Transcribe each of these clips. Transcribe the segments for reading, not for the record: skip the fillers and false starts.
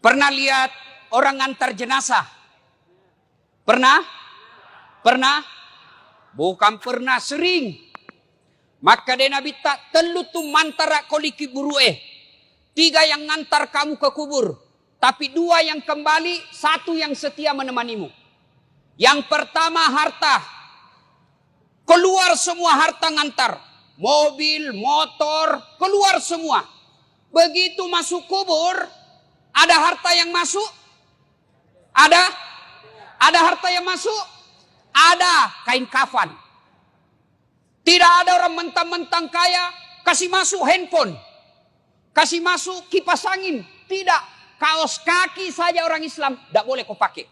Pernah lihat orang ngantar jenazah? Pernah? Pernah? Bukan pernah, sering. Maka dia Nabi tak telu tu mantara koliki burue. 3 yang ngantar kamu ke kubur. Tapi 2 yang kembali, 1 yang setia menemanimu. Yang pertama harta. Keluar semua harta ngantar. Mobil, motor, keluar semua. Begitu masuk kubur, ada harta yang masuk? Ada? Ada harta yang masuk? Ada kain kafan. Tidak ada orang mentang-mentang kaya kasih masuk handphone. Kasih masuk kipas angin. Tidak. Kaos kaki saja orang Islam tidak boleh kau pakai.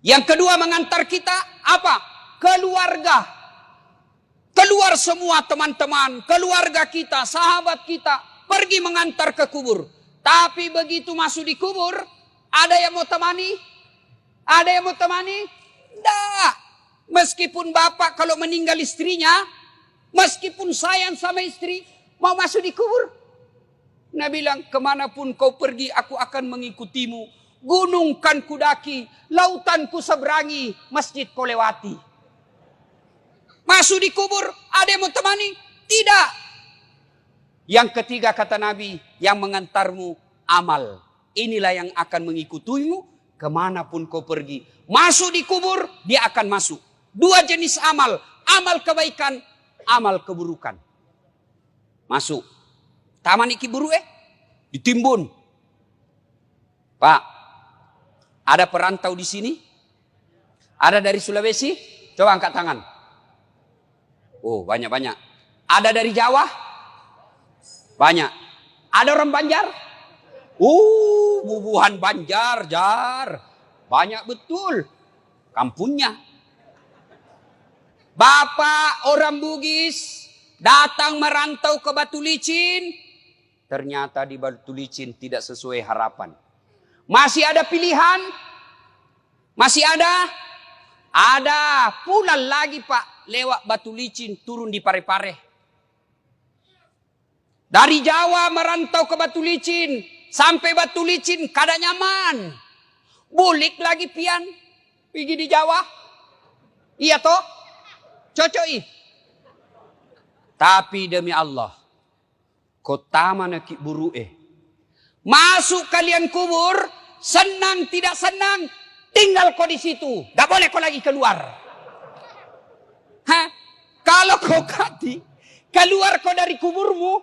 Yang kedua mengantar kita apa? Keluarga. Keluar semua teman-teman, keluarga kita, sahabat kita pergi mengantar ke kubur. Tapi begitu masuk di kubur, ada yang mau temani? Ada yang mau temani? Tidak. Meskipun bapak kalau meninggal istrinya, meskipun sayang sama istri, mau masuk di kubur. Nabi bilang, kemanapun kau pergi, aku akan mengikutimu. Gunung kan kudaki, lautan ku seberangi, masjid kau lewati. Masuk di kubur, ada yang mau temani? Tidak. Yang ketiga kata Nabi, yang mengantarmu amal. Inilah yang akan mengikutimu kemanapun kau pergi. Masuk di kubur, dia akan masuk. 2 jenis amal. Amal kebaikan, amal keburukan. Masuk. Taman iki buru ditimbun. Pak, ada perantau di sini? Ada dari Sulawesi? Coba angkat tangan. Oh, banyak-banyak. Ada dari Jawa? Banyak. Ada orang Banjar? Bubuhan Banjar, Jar. Banyak betul. Kampungnya. Bapak orang Bugis datang merantau ke Batu Licin. Ternyata di Batu Licin tidak sesuai harapan. Masih ada pilihan? Masih ada? Ada. Pulang lagi Pak. Lewat Batu Licin turun di Parepare. Dari Jawa merantau ke Batu Licin. Sampai Batu Licin kada nyaman. Bulik lagi pian. Pergi di Jawa. Iya toh? Cocok. Tapi demi Allah. Kota mana ki buru masuk kalian kubur. Senang tidak senang. Tinggal kau di situ. Gak boleh kau lagi keluar. Kalau kau keluar kau dari kuburmu.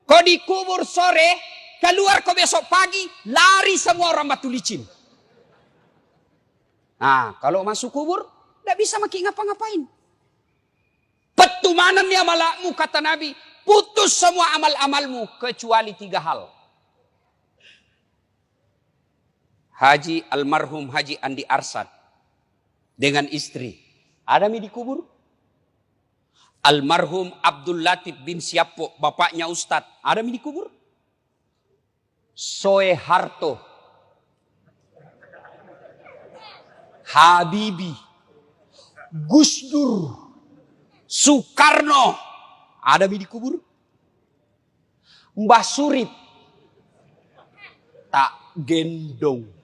Kau dikubur sore. Keluar kau besok pagi. Lari semua orang Batu Licin. Nah, kalau masuk kubur. Tidak bisa makin ngapa-ngapain. Petumanan ya malakmu kata Nabi. Putus semua amal-amalmu. Kecuali 3 hal. Haji almarhum Haji Andi Arsad. Dengan istri. Ada mi di kubur? Almarhum Abdul Latif bin Siapo. Bapaknya Ustadz. Ada mi di kubur? Soeharto. Habibie. Gus Dur. Soekarno. Ada mi di kubur? Mbah Surip. Tak gendong.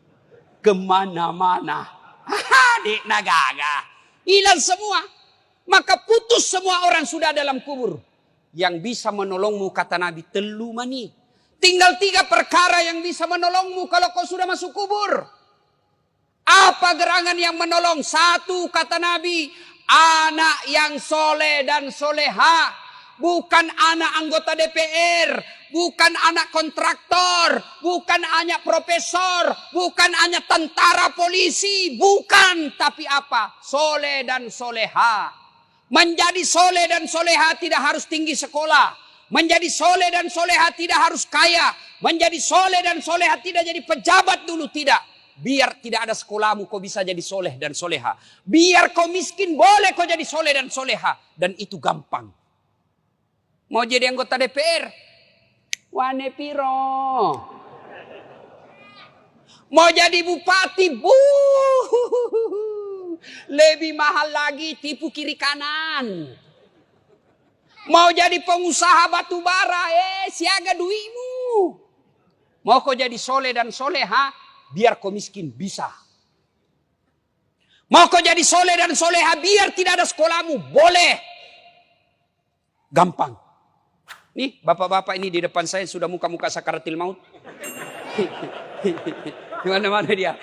Kemana-mana. Dek nagaga. Hilang semua. Maka putus semua orang sudah dalam kubur. Yang bisa menolongmu kata Nabi telu mani. Tinggal 3 perkara yang bisa menolongmu kalau kau sudah masuk kubur. Apa gerangan yang menolong? 1 kata Nabi. Anak yang soleh dan soleha. Bukan anak anggota DPR. Bukan anak kontraktor. Bukan anak profesor. Bukan anak tentara polisi. Bukan. Tapi apa? Soleh dan soleha. Menjadi soleh dan soleha tidak harus tinggi sekolah. Menjadi soleh dan soleha tidak harus kaya. Menjadi soleh dan soleha tidak jadi pejabat dulu. Tidak. Biar tidak ada sekolahmu kau bisa jadi soleh dan soleha. Biar kau miskin boleh kau jadi soleh dan soleha. Dan itu gampang. Mau jadi anggota DPR? Wane piro. Mau jadi bupati? Lebih mahal lagi tipu kiri kanan. Mau jadi pengusaha batu bara? Siaga duitmu. Mau kau jadi soleh dan soleha, biar kau miskin, bisa. Mau kau jadi soleh dan soleha, biar tidak ada sekolahmu, boleh. Gampang. Nih, bapak-bapak ini di depan saya sudah muka-muka sakaratil maut. Di mana-mana dia.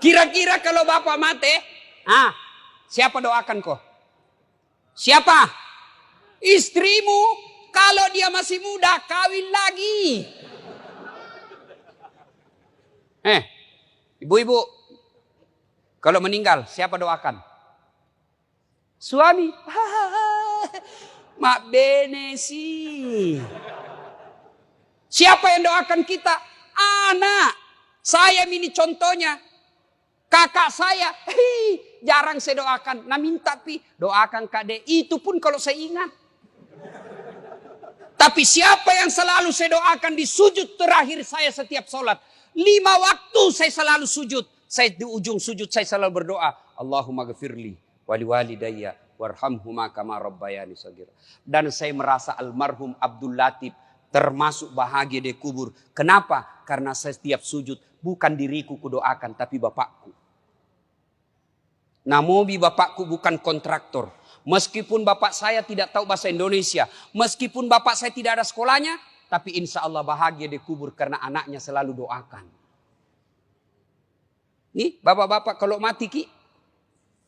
Kira-kira kalau bapak mati, siapa doakan kau? Siapa? Istrimu. Kalau dia masih muda, kawin lagi. Ibu-ibu, kalau meninggal, siapa doakan? Suami. Mak bene sih. Siapa yang doakan kita? Anak. Saya ini contohnya. Kakak saya, jarang saya doakan. Nah minta doakan Kak itu pun kalau saya ingat. Tapi siapa yang selalu saya doakan di sujud terakhir saya setiap sholat. 5 waktu saya selalu sujud. Saya di ujung sujud saya selalu berdoa. Allahumma ghafirli wali walidayya warhamhuma kama rabbayani shaghira. Dan saya merasa almarhum Abdul Latif termasuk bahagia di kubur. Kenapa? Karena saya setiap sujud bukan diriku kudoakan tapi bapakku. Namobi bapakku bukan kontraktor. Meskipun bapak saya tidak tahu bahasa Indonesia. Meskipun bapak saya tidak ada sekolahnya. Tapi insya Allah bahagia di kubur karena anaknya selalu doakan. Nih bapak-bapak kalau mati ki.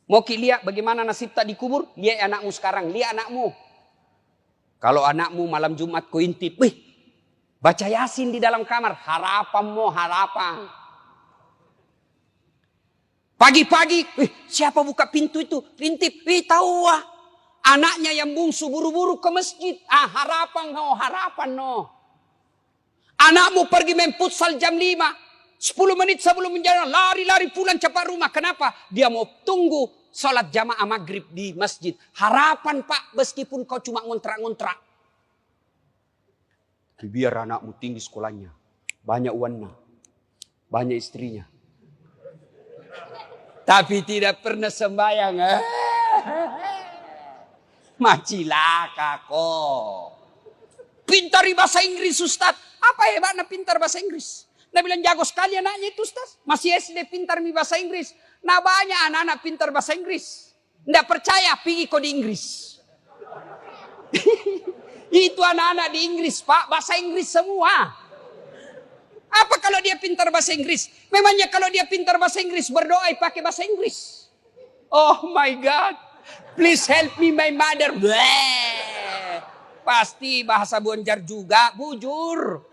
Mau ki lihat bagaimana nasib tak dikubur. Lihat anakmu sekarang. Lihat anakmu. Kalau anakmu malam Jumat kau intip. Baca Yasin di dalam kamar. Harapanmu harapan. Pagi-pagi, siapa buka pintu itu? Intip, tahu wah. Anaknya yang bungsu buru-buru ke masjid. Harapan no. Anakmu pergi main futsal jam 5. 10 menit sebelum menjalan, lari-lari pulang cepat rumah. Kenapa? Dia mau tunggu sholat jamaah maghrib di masjid. Harapan Pak, meskipun kau cuma ngontrak-ngontrak. Biar anakmu tinggi sekolahnya. Banyak uangnya. Banyak istrinya. Tapi tidak pernah sembahyang. Macilaka kok. Pintar bahasa Inggris Ustaz. Apa hebatnya pintar bahasa Inggris? Nah bilang jago sekali anaknya itu Ustaz. Masih SD pintar bahasa Inggris. Nah banyak anak-anak pintar bahasa Inggris. Nggak percaya pergi kok di Inggris. Itu anak-anak di Inggris Pak. Bahasa Inggris semua. Apa kalau dia pintar bahasa Inggris? Memangnya kalau dia pintar bahasa Inggris berdoa pakai bahasa Inggris. Oh my God. Please help me my mother. Bleh. Pasti bahasa Bonjar juga. Bujur.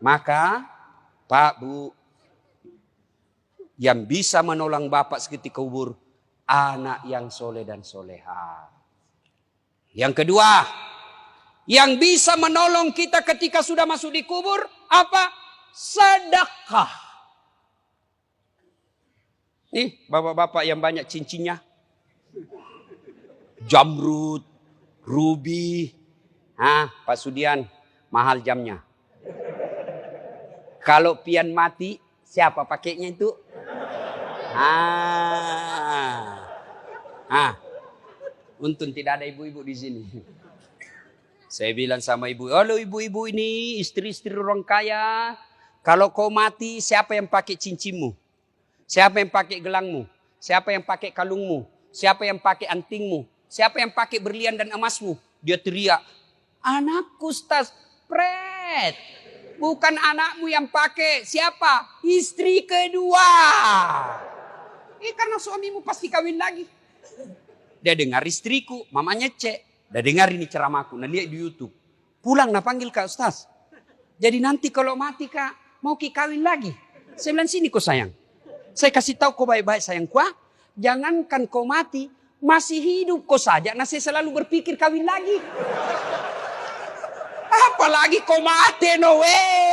Maka Pak Bu. Yang bisa menolong Bapak seketika kubur. Anak yang soleh dan soleha. Yang kedua. Yang bisa menolong kita ketika sudah masuk di kubur. Apa? Sedekah. Nih bapak-bapak yang banyak cincinnya. Jamrud. Ruby. Pak Sudian. Mahal jamnya. Kalau pian mati. Siapa pakainya itu? Untung tidak ada ibu-ibu di sini. Saya bilang sama ibu, halo ibu-ibu ini istri-istri orang kaya. Kalau kau mati siapa yang pakai cincinmu? Siapa yang pakai gelangmu? Siapa yang pakai kalungmu? Siapa yang pakai antingmu? Siapa yang pakai berlian dan emasmu? Dia teriak, anakku Ustaz, pret. Bukan anakmu yang pakai, siapa? Istri kedua. Karena suamimu pasti kawin lagi. Dia dengar istriku, mamanya cek. Dah dengar ini ceramahku, nah lihat di YouTube. Pulang nah panggil Kak Ustaz. Jadi nanti kalau mati Kak, mau ki kawin lagi. Saya bilang sini kau sayang. Saya kasih tahu kau baik-baik sayangku. Jangankan kau mati, masih hidup kau saja. Nah saya selalu berpikir kawin lagi. Apalagi kau mati no way.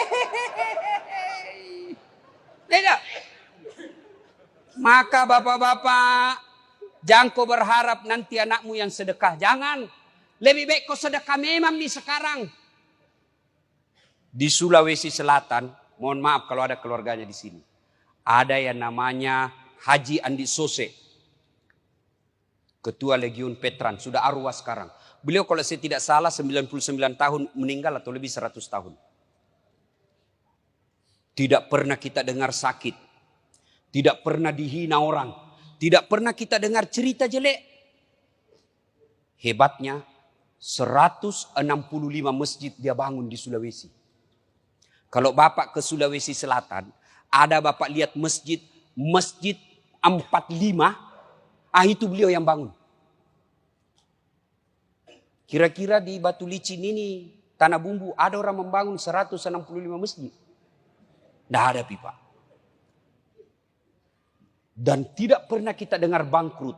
Tidak. Maka bapak-bapak, jangan kau berharap nanti anakmu yang sedekah. Jangan. Lebih baik kau sedekah memang di sekarang. Di Sulawesi Selatan, mohon maaf kalau ada keluarganya di sini. Ada yang namanya Haji Andi Sose. Ketua Legiun Petran, sudah arwah sekarang. Beliau kalau saya tidak salah 99 tahun meninggal atau lebih 100 tahun. Tidak pernah kita dengar sakit. Tidak pernah dihina orang. Tidak pernah kita dengar cerita jelek. Hebatnya 165 masjid dia bangun di Sulawesi. Kalau Bapak ke Sulawesi Selatan, ada Bapak lihat masjid 45, itu beliau yang bangun. Kira-kira di Batu Licin ini, Tanah Bumbu, ada orang membangun 165 masjid. Tidak ada pipa. Dan tidak pernah kita dengar bangkrut.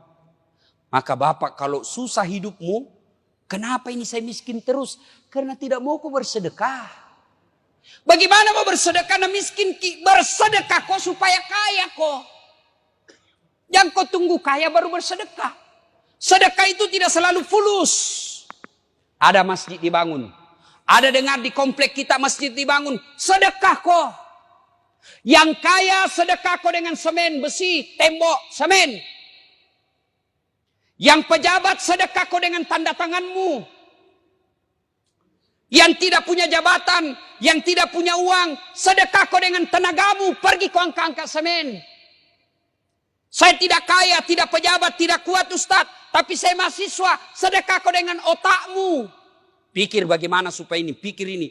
Maka Bapak kalau susah hidupmu, kenapa ini saya miskin terus? Karena tidak mau kau bersedekah. Bagaimana mau bersedekah dan miskin? Bersedekah kau supaya kaya kau. Jangan kau tunggu kaya baru bersedekah. Sedekah itu tidak selalu fulus. Ada masjid dibangun. Ada dengar di komplek kita masjid dibangun. Sedekah kau. Yang kaya sedekah kau dengan semen, besi, tembok, semen. Yang pejabat sedekah kau dengan tanda tanganmu. Yang tidak punya jabatan, yang tidak punya uang, sedekah kau dengan tenagamu, pergi kau angkat semen. Saya tidak kaya, tidak pejabat, tidak kuat Ustaz, tapi saya mahasiswa, sedekah kau dengan otakmu. Pikir bagaimana supaya ini, pikir ini.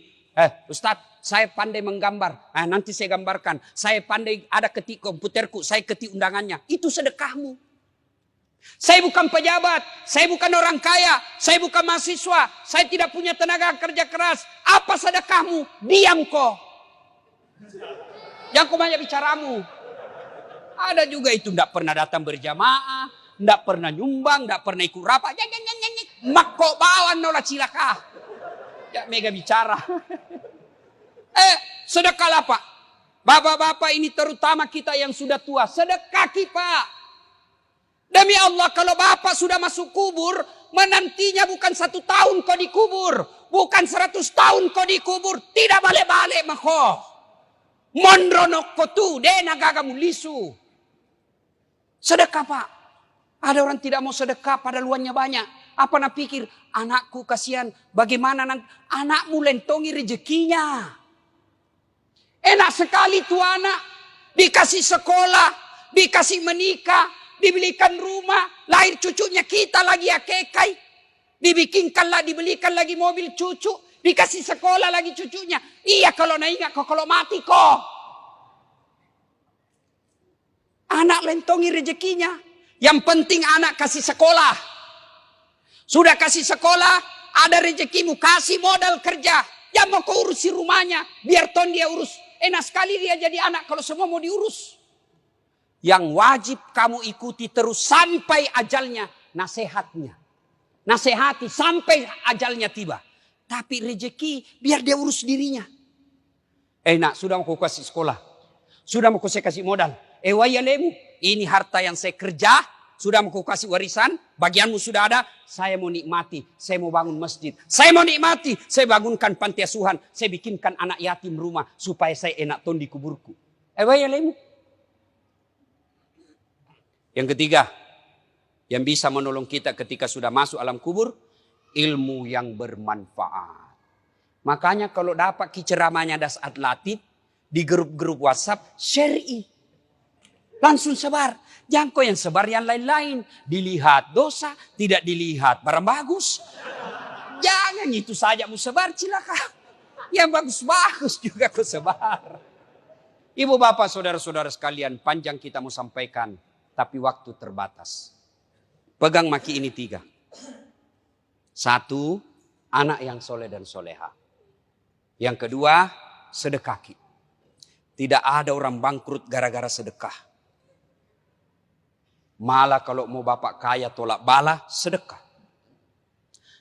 Ustaz, saya pandai menggambar. Nanti saya gambarkan. Saya pandai ada ketik komputerku, saya ketik undangannya. Itu sedekahmu. Saya bukan pejabat, saya bukan orang kaya, saya bukan mahasiswa, saya tidak punya tenaga kerja keras. Apa sedekahmu? Diam kau. Jangan kau banyak bicaramu. Ada juga itu tidak pernah datang berjamaah, tidak pernah nyumbang, tidak pernah ikut rapat. Mak kau bawa nolak cilaka. Ya mega bicara. Sedekahlah Pak. Bapak-bapak ini terutama kita yang sudah tua. Sedekah Pak. Demi Allah kalau Bapak sudah masuk kubur. Menantinya bukan 1 tahun kau dikubur. Bukan 100 tahun kau dikubur. Tidak balik-balik mako. Mondronok kau tu. Dena gagamu lisu. Sedekah Pak. Ada orang tidak mau sedekah pada luannya banyak. Apa nak pikir? Anakku kasihan. Bagaimana nanti? Anakmu lentongi rezekinya. Enak sekali tuh anak. Dikasih sekolah. Dikasih menikah. Dibelikan rumah. Lahir cucunya kita lagi akekai. Dibelikan lagi mobil cucu. Dikasih sekolah lagi cucunya. Iya kalau nak ingat kok. Kalau mati kok. Anak lentongi rezekinya. Yang penting anak kasih sekolah. Sudah kasih sekolah, ada rezekimu, kasih modal kerja. Jangan mau kau urusi rumahnya, biar ton dia urus. Enak sekali dia jadi anak kalau semua mau diurus. Yang wajib kamu ikuti terus sampai ajalnya, nasihatnya. Nasihati sampai ajalnya tiba. Tapi rezeki biar dia urus dirinya. Nak, sudah mau kau kasih sekolah. Sudah mau kau saya kasih modal. Wayalemu, ini harta yang saya kerja. Sudah mau kasih warisan, bagianmu sudah ada, saya mau nikmati, saya mau bangun masjid. Saya mau nikmati, saya bangunkan panti asuhan, saya bikinkan anak yatim rumah, supaya saya enak ton di kuburku. Yang ketiga, yang bisa menolong kita ketika sudah masuk alam kubur, ilmu yang bermanfaat. Makanya kalau dapat ceramahnya Das Atlatif, di grup-grup WhatsApp, syar'i. Langsung sebar. Jangan kau yang sebar yang lain-lain. Dilihat dosa, tidak dilihat barang bagus. Jangan itu saja mau sebar cilaka. Yang bagus-bagus juga kau sebar. Ibu bapak saudara-saudara sekalian, panjang kita mau sampaikan. Tapi waktu terbatas. Pegang maki ini 3. 1, anak yang soleh dan soleha. Yang kedua, sedekah. Tidak ada orang bangkrut gara-gara sedekah. Malah kalau mau bapak kaya tolak bala, sedekah.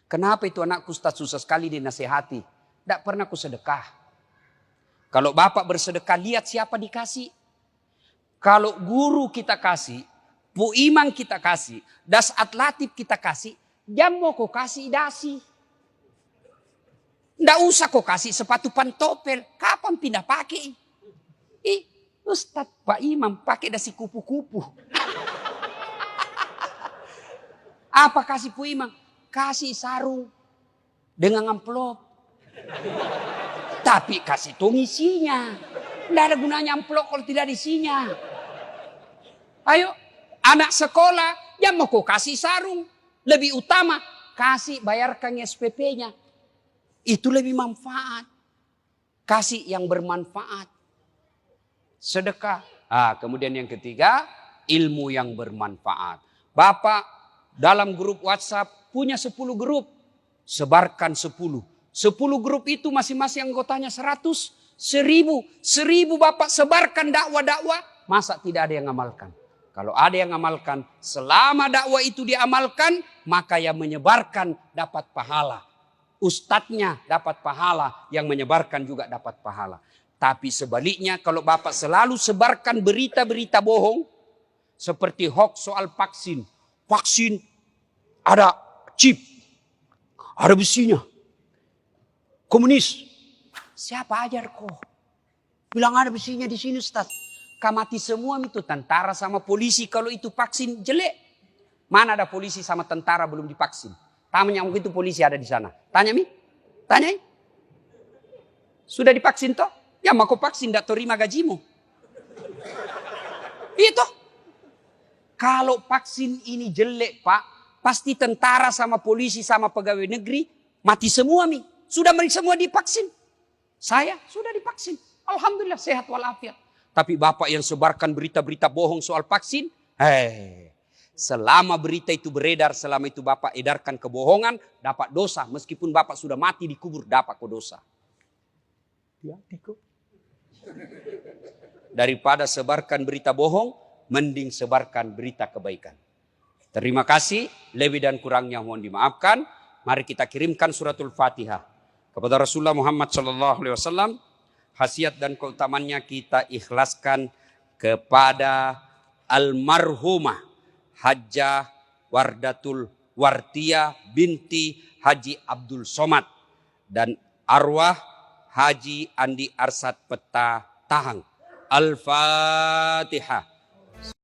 Kenapa itu anakku Ustaz susah sekali dinasehati? Tidak pernah ku sedekah. Kalau bapak bersedekah, lihat siapa dikasih. Kalau guru kita kasih, Bu Imam kita kasih, Das Atlatif kita kasih, jam mau kau kasih dasi. Tidak usah kau kasih sepatu pantopel. Kapan pindah pakai? Ustaz Pak Imam pakai dasi kupu-kupu. Apa kasih Bu Imam? kasih sarung dengan amplop. Tapi kasih tong isinya. Tidak ada gunanya amplop kalau tidak ada isinya. Ayo, anak sekolah yang mau kau kasih sarung. Lebih utama, kasih bayarkan SPP-nya. Itu lebih manfaat. Kasih yang bermanfaat. Sedekah. Kemudian yang ketiga, ilmu yang bermanfaat. Bapak dalam grup WhatsApp punya 10 grup. Sebarkan 10. 10 grup itu masing-masing anggotanya 100, 1000. 1000 Bapak sebarkan dakwah-dakwah. Masa tidak ada yang ngamalkan? Kalau ada yang ngamalkan, selama dakwah itu diamalkan, maka yang menyebarkan dapat pahala. Ustadznya dapat pahala, yang menyebarkan juga dapat pahala. Tapi sebaliknya kalau Bapak selalu sebarkan berita-berita bohong, seperti hoax soal vaksin. Vaksin ada chip, ada besinya. Komunis. Siapa ajar kok? Bilang ada besinya di sini Ustaz. Mati semua itu tentara sama polisi kalau itu vaksin jelek. Mana ada polisi sama tentara belum divaksin? Tanya mungkin itu polisi ada di sana. Tanya Mi. Tanya. Sudah divaksin toh? Ya mau kau vaksin tidak terima gajimu. Itu. Kalau vaksin ini jelek Pak. Pasti tentara sama polisi sama pegawai negeri mati semua Mi. Sudah semua divaksin. Saya sudah divaksin. Alhamdulillah sehat walafiat. Tapi Bapak yang sebarkan berita-berita bohong soal vaksin. Selama berita itu beredar, selama itu Bapak edarkan kebohongan. Dapat dosa. Meskipun Bapak sudah mati dikubur, dapat kok dosa. Daripada sebarkan berita bohong, mending sebarkan berita kebaikan. Terima kasih. Lebih dan kurangnya mohon dimaafkan. Mari kita kirimkan suratul Fatihah kepada Rasulullah Muhammad SAW. Khasiat dan keutamannya kita ikhlaskan kepada almarhumah Hajjah Wardatul Wartiyah binti Haji Abdul Somad dan arwah Haji Andi Arsad Peta Tahang. Al-Fatihah.